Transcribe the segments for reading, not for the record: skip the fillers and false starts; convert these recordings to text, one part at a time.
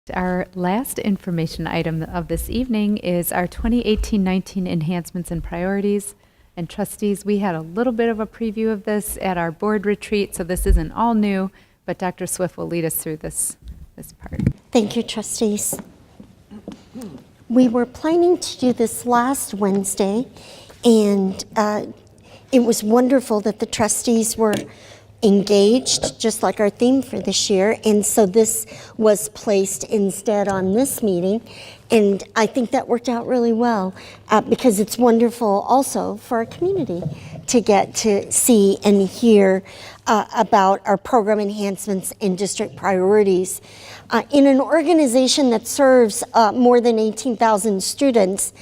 Our last information item of this evening is our 2018-19 Enhancements and Priorities. And trustees, we had a little bit of a preview of this at our board retreat, so this isn't all new, but Dr. Swift will lead us through this part. Thank you, trustees. We were planning to do this last Wednesday, and it was wonderful that the trustees were engaged, just like our theme for this year, and so this was placed instead on this meeting, and I think that worked out really well because it's wonderful also for our community to get to see and hear about our program enhancements and district priorities. In an organization that serves more than 18,000 students,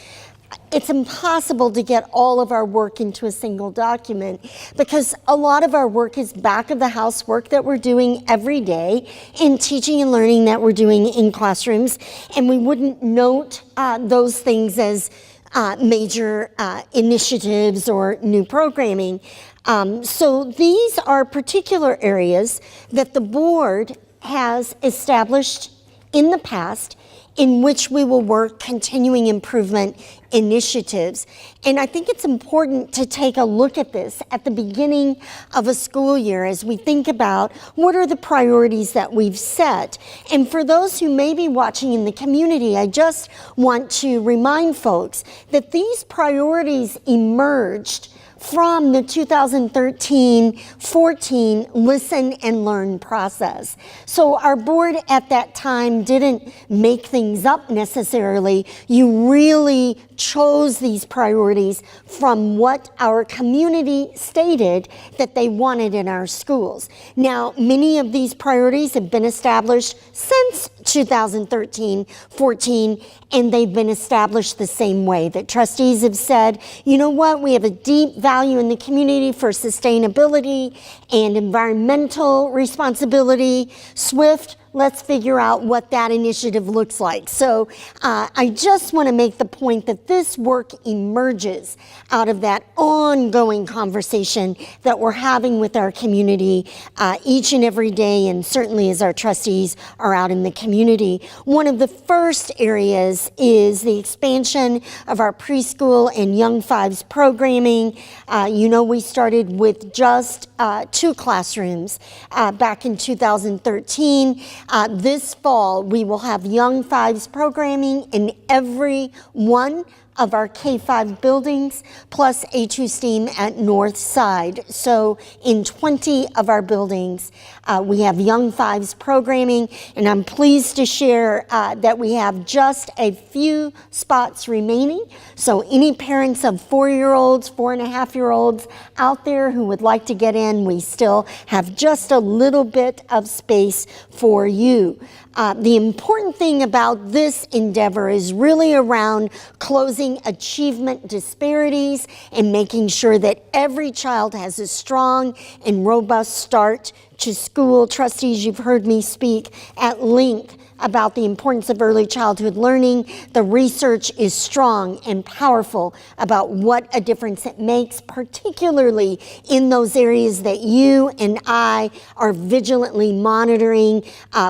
it's impossible to get all of our work into a single document because a lot of our work is back of the house work that we're doing every day in teaching and learning that we're doing in classrooms, and we wouldn't note those things as major initiatives or new programming. So these are particular areas that the board has established in the past in which we will work continuing improvement initiatives. And I think it's important to take a look at this at the beginning of a school year as we think about what are the priorities that we've set. And for those who may be watching in the community, I just want to remind folks that these priorities emerged from the 2013-14 listen and learn process. So our board at that time didn't make things up necessarily. You really chose these priorities from what our community stated that they wanted in our schools. Now, many of these priorities have been established since 2013-14, and they've been established the same way, that trustees have said, you know what, we have a deep value in the community for sustainability and environmental responsibility. Swift, let's figure out what that initiative looks like. So I just want to make the point that this work emerges out of that ongoing conversation that we're having with our community each and every day, and certainly as our trustees are out in the community. One of the first areas is the expansion of our preschool and Young Fives programming. You know, we started with just 2 classrooms back in 2013. This fall, we will have Young Fives programming in every one of our K-5 buildings, plus A2 STEAM at North Side. So in 20 of our buildings, we have Young Fives programming, and I'm pleased to share that we have just a few spots remaining. So any parents of 4-year-olds, 4.5-year-olds out there who would like to get in, we still have just a little bit of space for you. The important thing about this endeavor is really around closing achievement disparities and making sure that every child has a strong and robust start to school. Trustees, you've heard me speak at length about the importance of early childhood learning. The research is strong and powerful about what a difference it makes, particularly in those areas that you and I are vigilantly monitoring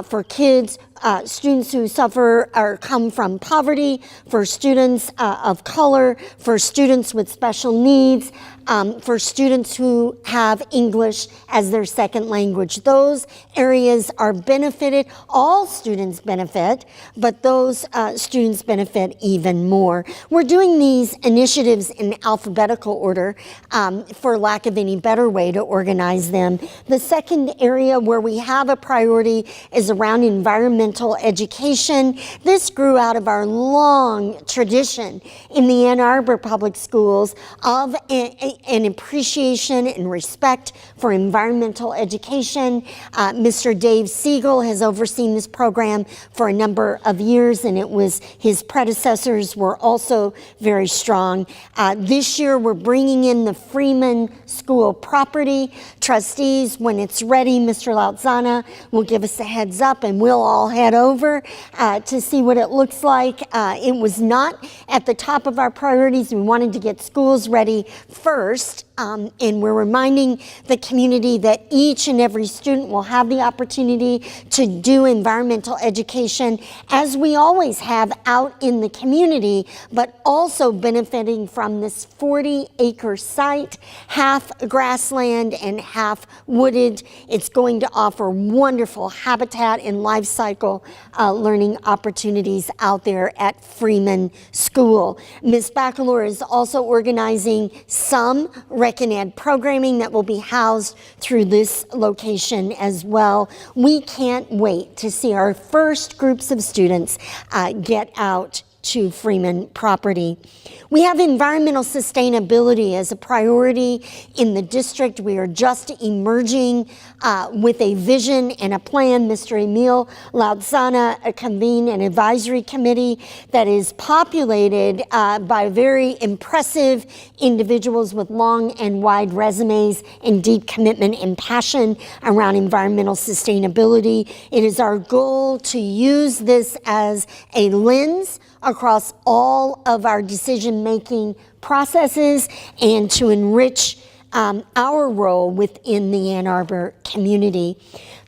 for kids, students who suffer or come from poverty, for students of color, for students with special needs, for students who have English as their second language. Those areas are benefited. All students benefit, but those students benefit even more. We're doing these initiatives in alphabetical order for lack of any better way to organize them. The second area where we have a priority is around environmental education. This grew out of our long tradition in the Ann Arbor Public Schools of an appreciation and respect for environmental education. Mr. Dave Siegel has overseen this program for a number of years, and it was his predecessors were also very strong. This year we're bringing in the Freeman School property. Trustees, when it's ready, Mr. Lautzana will give us a heads up and we'll all head over to see what it looks like. It was not at the top of our priorities. We wanted to get schools ready first. and we're reminding the community that each and every student will have the opportunity to do environmental education, as we always have out in the community, but also benefiting from this 40-acre site, half grassland and half wooded. It's going to offer wonderful habitat and life cycle learning opportunities out there at Freeman School. Ms. Bacalor is also organizing some Rec and Ed programming that will be housed through this location as well. We can't wait to see our first groups of students get out to Freeman property. We have environmental sustainability as a priority in the district. We are just emerging with a vision and a plan. Mr. Emil Laudzana convened an advisory committee that is populated by very impressive individuals with long and wide resumes and deep commitment and passion around environmental sustainability. It is our goal to use this as a lens across all of our decision-making processes and to enrich our role within the Ann Arbor community.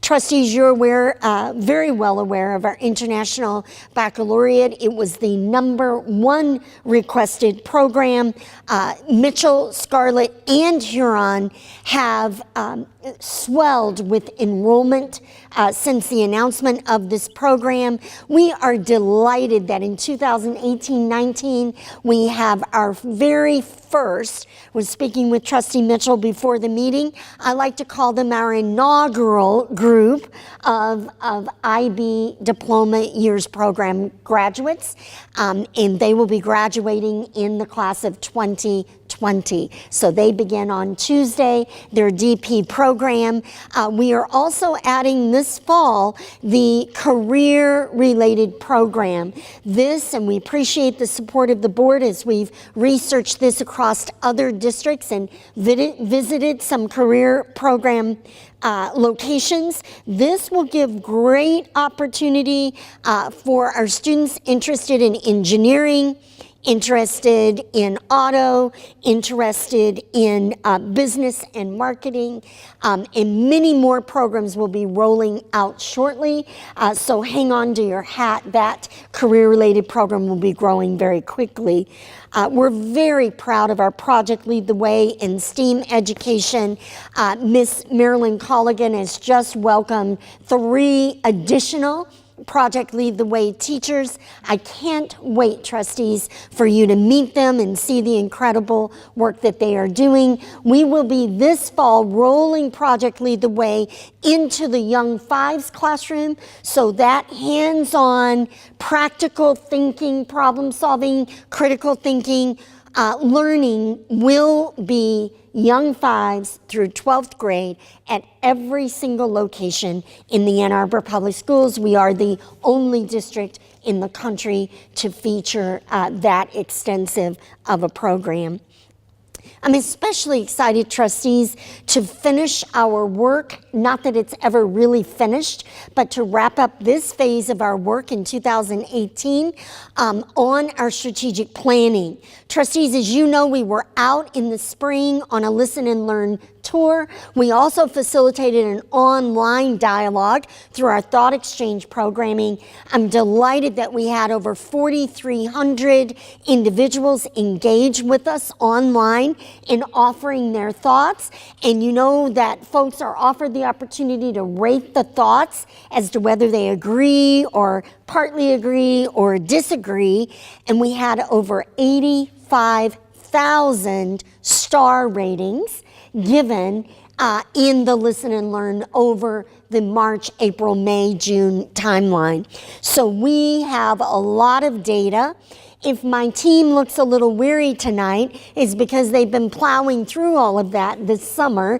Trustees, you're aware, very well aware of our International Baccalaureate. It was the #1 requested program. Mitchell, Scarlett, and Huron have swelled with enrollment since the announcement of this program. We are delighted that in 2018-19, we have our very first, was speaking with Trustee Mitchell before the meeting, I like to call them our inaugural group of IB Diploma Years Program graduates, and they will be graduating in the class of 2020. So they begin on Tuesday, their DP program. We are also adding this fall the career-related program. This, and we appreciate the support of the board as we've researched this across other districts and visited some career program locations. This will give great opportunity for our students interested in engineering, interested in auto, interested in business and marketing, and many more programs will be rolling out shortly. So hang on to your hat. That career-related program will be growing very quickly. We're very proud of our Project Lead the Way in STEAM education. Miss Marilyn Colligan has just welcomed 3 additional Project Lead the Way teachers. I can't wait, trustees, for you to meet them and see the incredible work that they are doing. We will be this fall rolling Project Lead the Way into the Young Fives classroom, so that hands-on, practical thinking, problem solving, critical thinking, learning will be Young Fives through 12th grade at every single location in the Ann Arbor Public Schools. We are the only district in the country to feature that extensive of a program. I'm especially excited, trustees, to finish our work, not that it's ever really finished, but to wrap up this phase of our work in 2018 on our strategic planning. Trustees, as you know, we were out in the spring on a listen and learn tour. We also facilitated an online dialogue through our Thought Exchange programming. I'm delighted that we had over 4,300 individuals engage with us online in offering their thoughts. And you know that folks are offered the opportunity to rate the thoughts as to whether they agree or partly agree or disagree. And we had over 85,000 star ratings given in the Listen and Learn over the March, April, May, June timeline. So we have a lot of data. If my team looks a little weary tonight, it's because they've been plowing through all of that this summer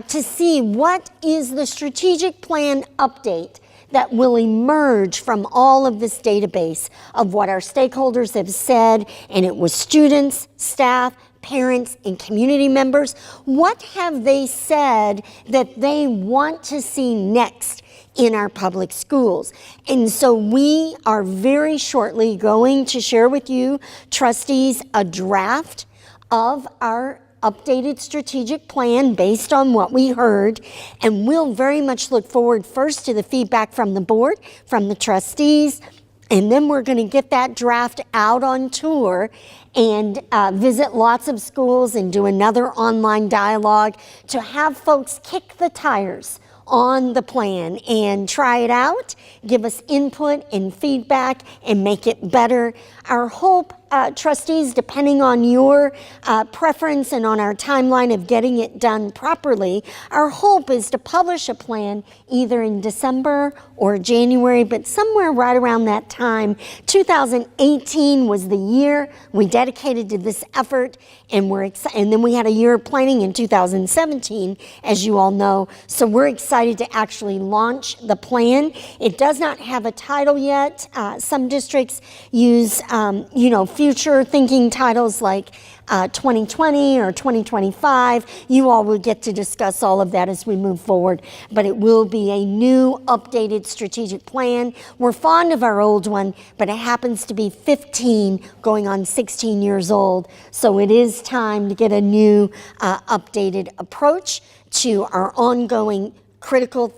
to see what is the strategic plan update that will emerge from all of this database of what our stakeholders have said, and it was students, staff, parents, and community members. What have they said that they want to see next in our public schools? And so we are very shortly going to share with you, trustees, a draft of our updated strategic plan based on what we heard, and we'll very much look forward first to the feedback from the board, from the trustees, and then we're going to get that draft out on tour and visit lots of schools and do another online dialogue to have folks kick the tires on the plan and try it out, give us input and feedback, and make it better. Our hope, trustees, depending on your preference and on our timeline of getting it done properly, our hope is to publish a plan either in December or January, but somewhere right around that time. 2018 was the year we dedicated to this effort, and and then we had a year of planning in 2017, as you all know. So we're excited to actually launch the plan. It does not have a title yet. Some districts use, future thinking titles like 2020 or 2025. You all will get to discuss all of that as we move forward, but it will be a new updated strategic plan. We're fond of our old one, but it happens to be 15 going on 16 years old. So it is time to get a new updated approach to our ongoing critical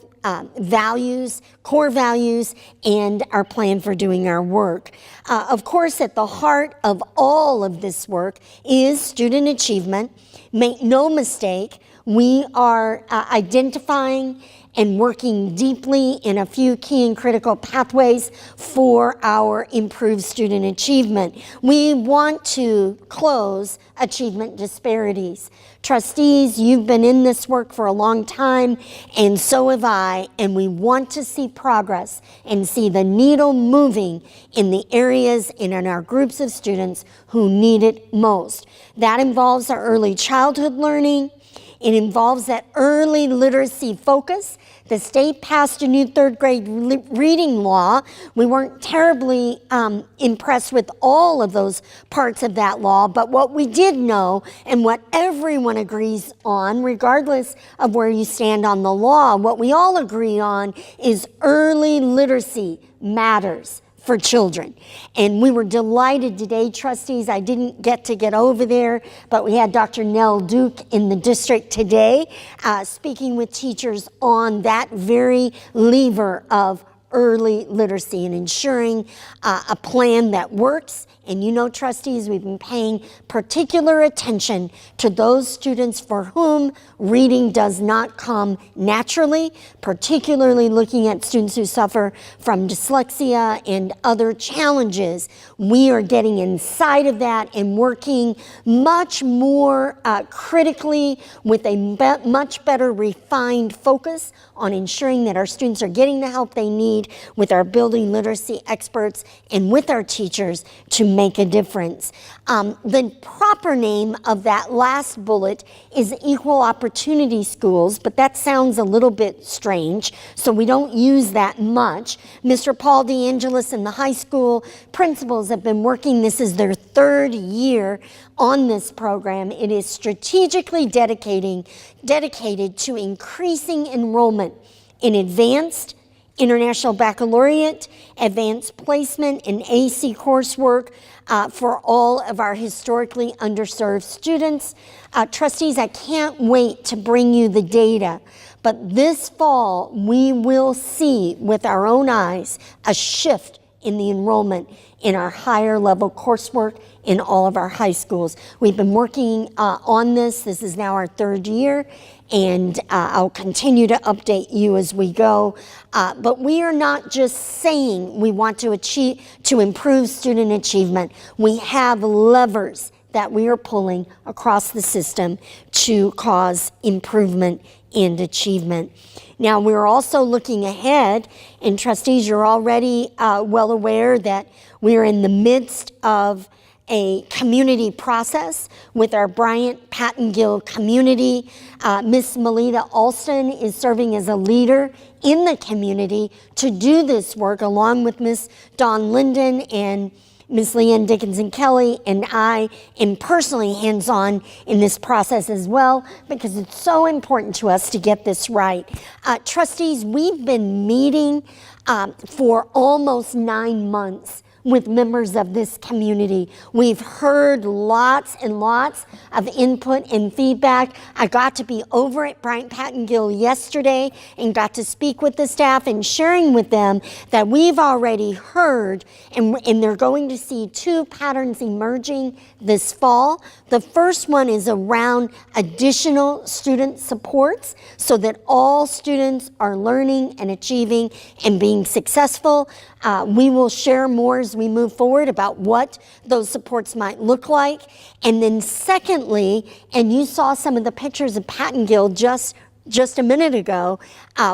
values, core values, and our plan for doing our work. Of course, at the heart of all of this work is student achievement. Make no mistake, we are identifying and working deeply in a few key and critical pathways for our improved student achievement. We want to close achievement disparities. Trustees, you've been in this work for a long time, and so have I, and we want to see progress and see the needle moving in the areas and in our groups of students who need it most. That involves our early childhood learning. It involves that early literacy focus. The state passed a new third grade reading law. We weren't terribly impressed with all of those parts of that law, but what we did know and what everyone agrees on, regardless of where you stand on the law, what we all agree on is early literacy matters for children. And we were delighted today, trustees. I didn't get to get over there, but we had Dr. Nell Duke in the district today speaking with teachers on that very lever of early literacy and ensuring a plan that works. And you know, trustees, we've been paying particular attention to those students for whom reading does not come naturally, particularly looking at students who suffer from dyslexia and other challenges. We are getting inside of that and working much more critically with a much better refined focus on ensuring that our students are getting the help they need with our building literacy experts and with our teachers to make a difference. The proper name of that last bullet is equal opportunity schools, but that sounds a little bit strange, so we don't use that much. Mr. Paul DeAngelis and the high school principals have been working, this is their third year on this program. It is strategically dedicated to increasing enrollment in advanced International Baccalaureate, advanced placement, and AC coursework for all of our historically underserved students. Trustees, I can't wait to bring you the data, but this fall we will see with our own eyes a shift in the enrollment in our higher level coursework in all of our high schools. We've been working on this. This is now our third year, and I'll continue to update you as we go. But we are not just saying we want to improve student achievement. We have levers that we are pulling across the system to cause improvement and achievement. Now, we're also looking ahead, and trustees, you're already well aware that we're in the midst of a community process with our Bryant Pattengill community. Miss Melita Alston is serving as a leader in the community to do this work along with Miss Dawn Linden and Miss Leanne Dickinson Kelly, and I am personally hands-on in this process as well because it's so important to us to get this right. Trustees, we've been meeting for almost 9 months with members of this community. We've heard lots and lots of input and feedback. I got to be over at Bryant Pattengill yesterday and got to speak with the staff and sharing with them that we've already heard, and they're going to see two patterns emerging this fall. The first one is around additional student supports so that all students are learning and achieving and being successful. We will share more as we move forward about what those supports might look like. And then secondly, and you saw some of the pictures of Pattengill just a minute ago,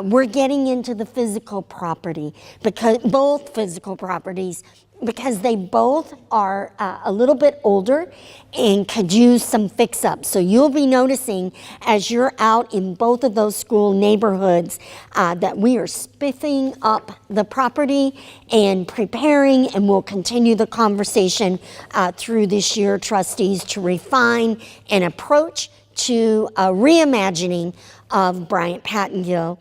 we're getting into the physical property, because both physical properties, because they both are a little bit older and could use some fix-up. So you'll be noticing as you're out in both of those school neighborhoods that we are spiffing up the property and preparing, and we'll continue the conversation through this year, trustees, to refine an approach to reimagining of Bryant Pattengill.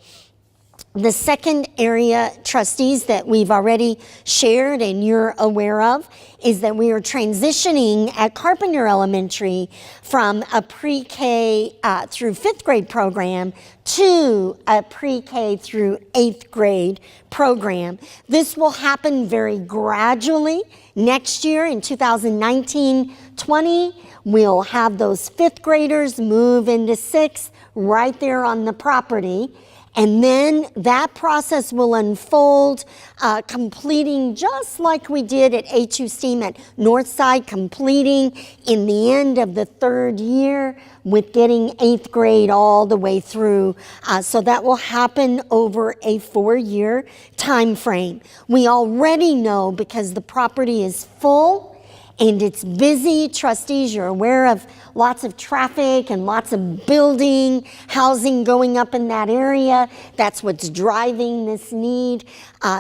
The second area, trustees, that we've already shared and you're aware of is that we are transitioning at Carpenter Elementary from a pre-K through 5th grade program to a pre-K through 8th grade program. This will happen very gradually. Next year in 2019-20, we'll have those 5th graders move into 6th right there on the property. And then that process will unfold, completing just like we did at A2 STEAM at Northside, completing in the end of the 3rd year with getting 8th grade all the way through. So that will happen over a 4-year time frame. We already know, because the property is full and it's busy, trustees, you're aware of lots of traffic and lots of building, housing going up in that area. That's what's driving this need.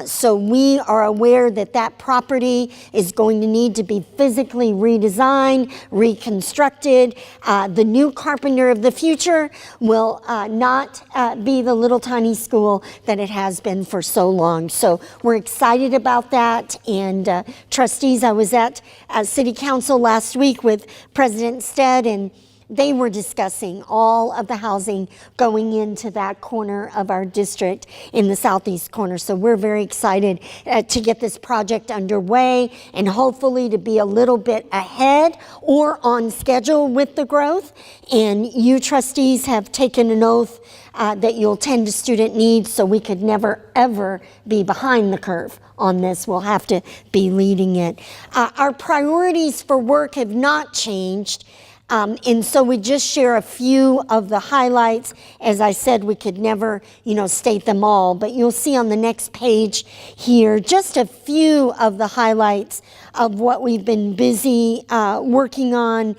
So we are aware that that property is going to need to be physically redesigned, reconstructed. The new Carpenter of the future will not be the little tiny school that it has been for so long. So we're excited about that. And trustees, I was at City Council last week with President Stead, and they were discussing all of the housing going into that corner of our district in the southeast corner. So we're very excited to get this project underway and hopefully to be a little bit ahead or on schedule with the growth. And you trustees have taken an oath that you'll tend to student needs, so we could never ever be behind the curve on this. We'll have to be leading it. Our priorities for work have not changed. And so we just share a few of the highlights. As I said, we could never, state them all, but you'll see on the next page here just a few of the highlights of what we've been busy working on.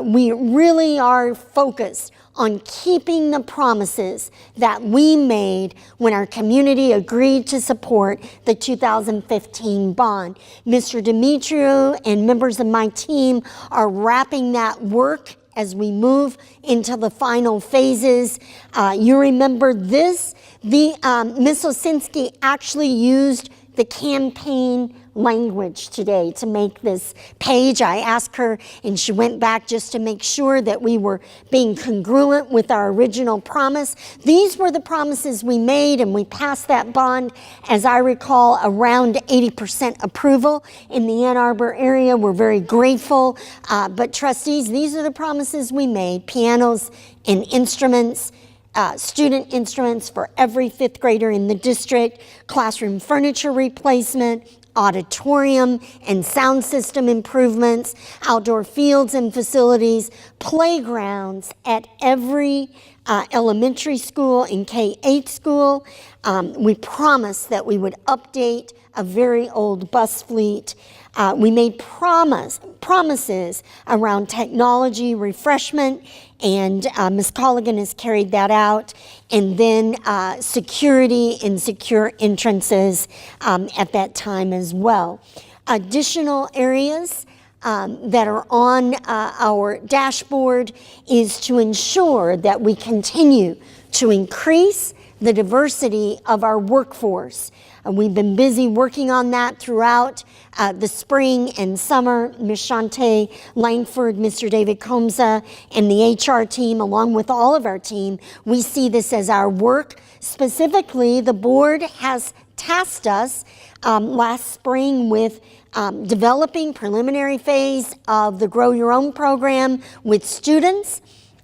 We really are focused on keeping the promises that we made when our community agreed to support the 2015 bond. Mr. Demetriou and members of my team are wrapping that work as we move into the final phases. You remember this, Ms. Osinski actually used the campaign language today to make this page. I asked her, and she went back just to make sure that we were being congruent with our original promise. These were the promises we made, and we passed that bond, as I recall, around 80% approval in the Ann Arbor area. We're very grateful. But trustees, these are the promises we made: pianos and instruments, student instruments for every 5th grader in the district, classroom furniture replacement, auditorium and sound system improvements, outdoor fields and facilities, playgrounds at every elementary and K-8 school. We promised that we would update a very old bus fleet. We made promises around technology refreshment, and Ms. Colligan has carried that out. And then security and secure entrances at that time as well. Additional areas that are on our dashboard is to ensure that we continue to increase the diversity of our workforce. We've been busy working on that throughout the spring and summer. Ms. Shantae Langford, Mr. David Comza, and the HR team, along with all of our team, we see this as our work. Specifically, the board has tasked us last spring with developing preliminary phase of the Grow Your Own program with students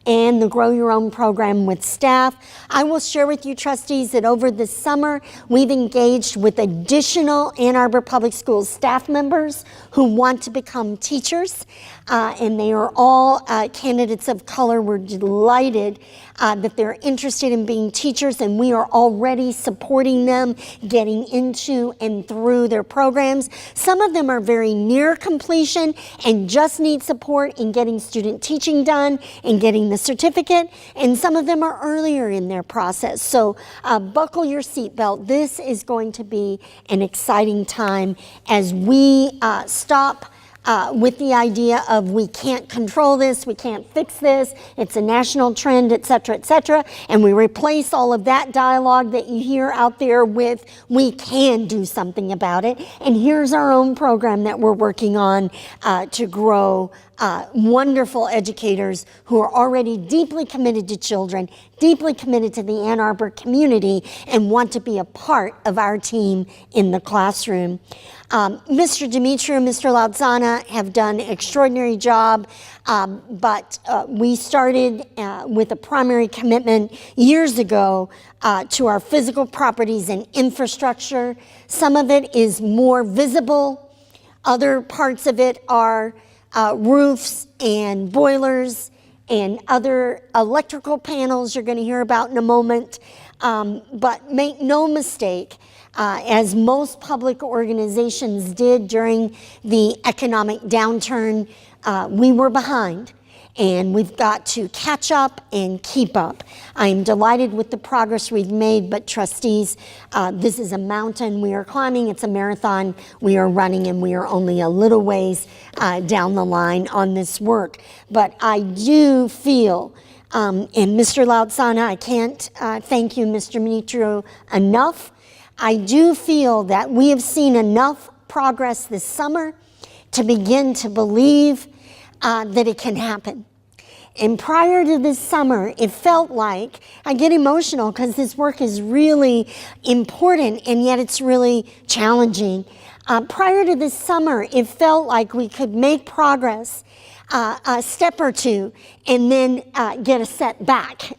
and the Grow Your Own program with staff. I will share with you, trustees, that over the summer, we've engaged with additional Ann Arbor Public Schools staff members who want to become teachers, and they are all candidates of color. We're delighted that they're interested in being teachers, and we are already supporting them getting into and through their programs. Some of them are very near completion and just need support in getting student teaching done and getting the certificate, and some of them are earlier in their process. So buckle your seatbelt. This is going to be an exciting time as we stop with the idea of we can't control this, we can't fix this, it's a national trend, et cetera, and we replace all of that dialogue that you hear out there with we can do something about it. And here's our own program that we're working on to grow wonderful educators who are already deeply committed to children, deeply committed to the Ann Arbor community, and want to be a part of our team in the classroom. Mr. Dimitri and Mr. Laudzana have done an extraordinary job, but we started with a primary commitment years ago to our physical properties and infrastructure. Some of it is more visible. Other parts of it are roofs and boilers and other electrical panels you're going to hear about in a moment. But make no mistake, as most public organizations did during the economic downturn, we were behind. And we've got to catch up and keep up. I am delighted with the progress we've made, but trustees, this is a mountain we are climbing. It's a marathon we are running, and we are only a little ways down the line on this work. But I do feel, and Mr. Laudzana, I can't thank you, Mr. Minitro, enough. I do feel that we have seen enough progress this summer to begin to believe that it can happen. And prior to this summer, it felt like, I get emotional because this work is really important and yet it's really challenging. Prior to this summer, it felt like we could make progress a step or two and then get a setback,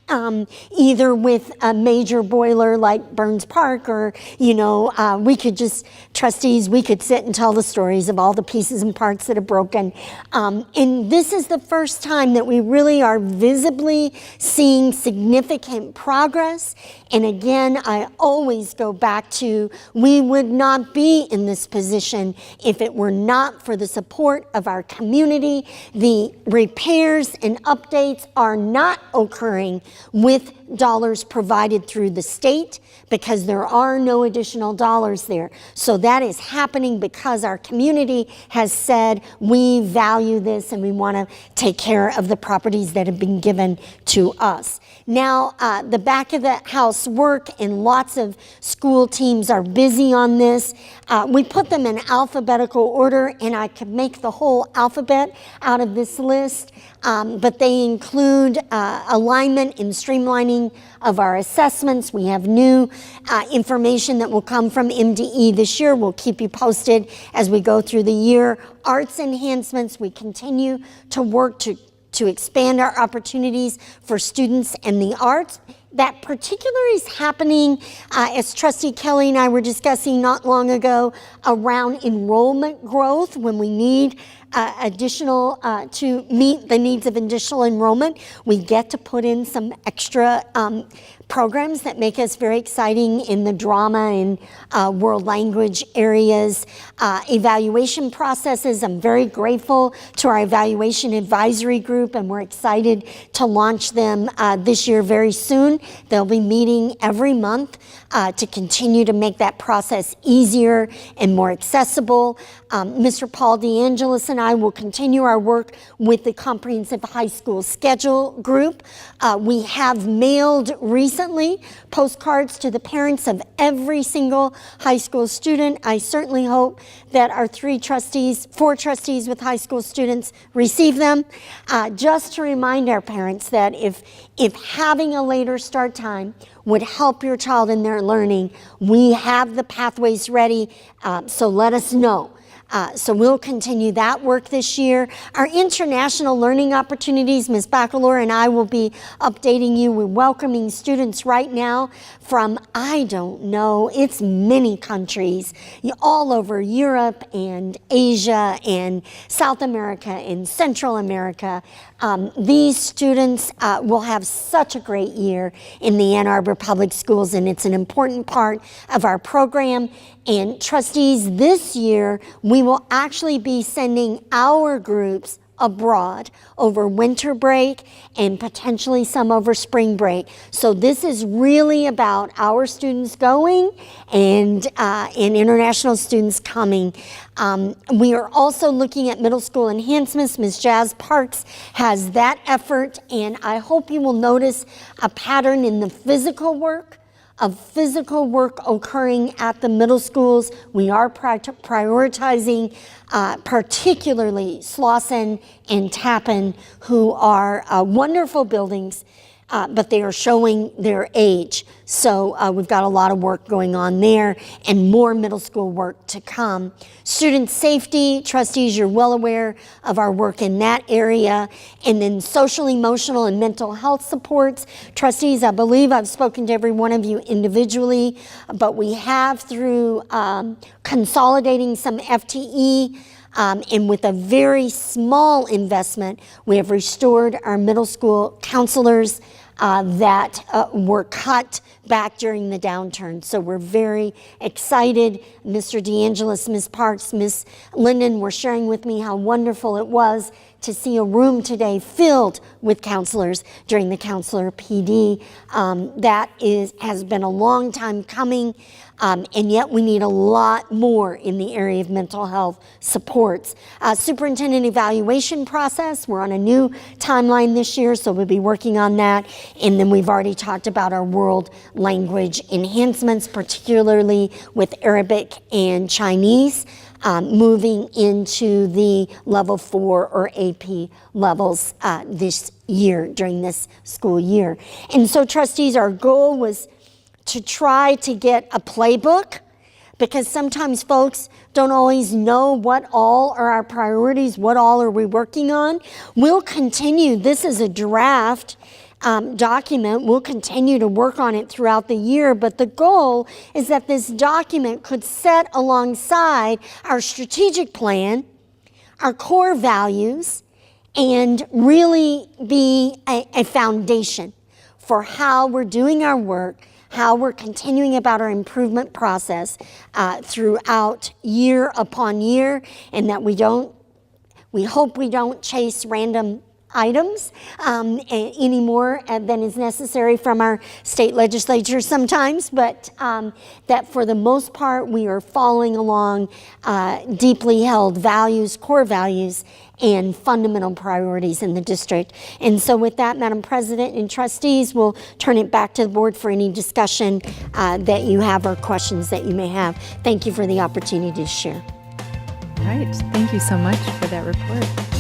either with a major boiler like Burns Park, or, we could just, trustees, we could sit and tell the stories of all the pieces and parts that are broken. And this is the first time that we really are visibly seeing significant progress. And again, I always go back to, we would not be in this position if it were not for the support of our community. The repairs and updates are not occurring with dollars provided through the state because there are no additional dollars there. So that is happening because our community has said we value this and we want to take care of the properties that have been given to us. Now, the back of the house work and lots of school teams are busy on this. We put them in alphabetical order, and I could make the whole alphabet out of this list, but they include alignment and streamlining of our assessments. We have new information that will come from MDE this year. We'll keep you posted as we go through the year. Arts enhancements, we continue to work to expand our opportunities for students and the arts. That particularly is happening, as Trustee Kelly and I were discussing not long ago, around enrollment growth when we need additional, to meet the needs of additional enrollment. We get to put in some extra programs that make us very exciting in the drama and world language areas. Evaluation processes, I'm very grateful to our evaluation advisory group, and we're excited to launch them this year very soon. They'll be meeting every month to continue to make that process easier and more accessible. Mr. Paul DeAngelis and I will continue our work with the Comprehensive High School Schedule Group. We have mailed recently postcards to the parents of every single high school student. I certainly hope that our four trustees with high school students receive them. Just to remind our parents that if having a later start time would help your child in their learning, we have the pathways ready, so let us know. So we'll continue that work this year. Our international learning opportunities, Ms. Baccalaureate and I will be updating you. We're welcoming students right now from, I don't know, it's many countries all over Europe and Asia and South America and Central America. These students will have such a great year in the Ann Arbor Public Schools, and it's an important part of our program. And trustees, this year, we will actually be sending our groups abroad over winter break and potentially some over spring break. So this is really about our students going and international students coming. We are also looking at middle school enhancements. Ms. Jazz Parks has that effort, and I hope you will notice a pattern in the physical work occurring at the middle schools. We are prioritizing particularly Slauson and Tappan, who are wonderful buildings, but they are showing their age. So we've got a lot of work going on there and more middle school work to come. Student safety, trustees, you're well aware of our work in that area. And then social, emotional, and mental health supports. Trustees, I believe I've spoken to every one of you individually, but we have through consolidating some FTE and with a very small investment, we have restored our middle school counselors that were cut back during the downturn. So we're very excited. Mr. DeAngelis, Ms. Parks, Ms. Linden were sharing with me how wonderful it was to see a room today filled with counselors during the counselor PD. That has been a long time coming, and yet we need a lot more in the area of mental health supports. Superintendent evaluation process, we're on a new timeline this year, so we'll be working on that. And then we've already talked about our world language enhancements, particularly with Arabic and Chinese. Moving into the level 4 or AP levels this year, during this school year. And so trustees, our goal was to try to get a playbook, because sometimes folks don't always know what all are our priorities, what all are we working on. We'll continue, this is a draft document. We'll continue to work on it throughout the year, but the goal is that this document could set alongside our strategic plan, our core values, and really be a foundation for how we're doing our work, how we're continuing about our improvement process throughout year upon year, and that we hope we don't chase random items any more than is necessary from our state legislature sometimes, but that for the most part we are following along deeply held values, core values, and fundamental priorities in the district. And so with that, Madam President and trustees, we'll turn it back to the board for any discussion that you have or questions that you may have. Thank you for the opportunity to share. All right, thank you so much for that report.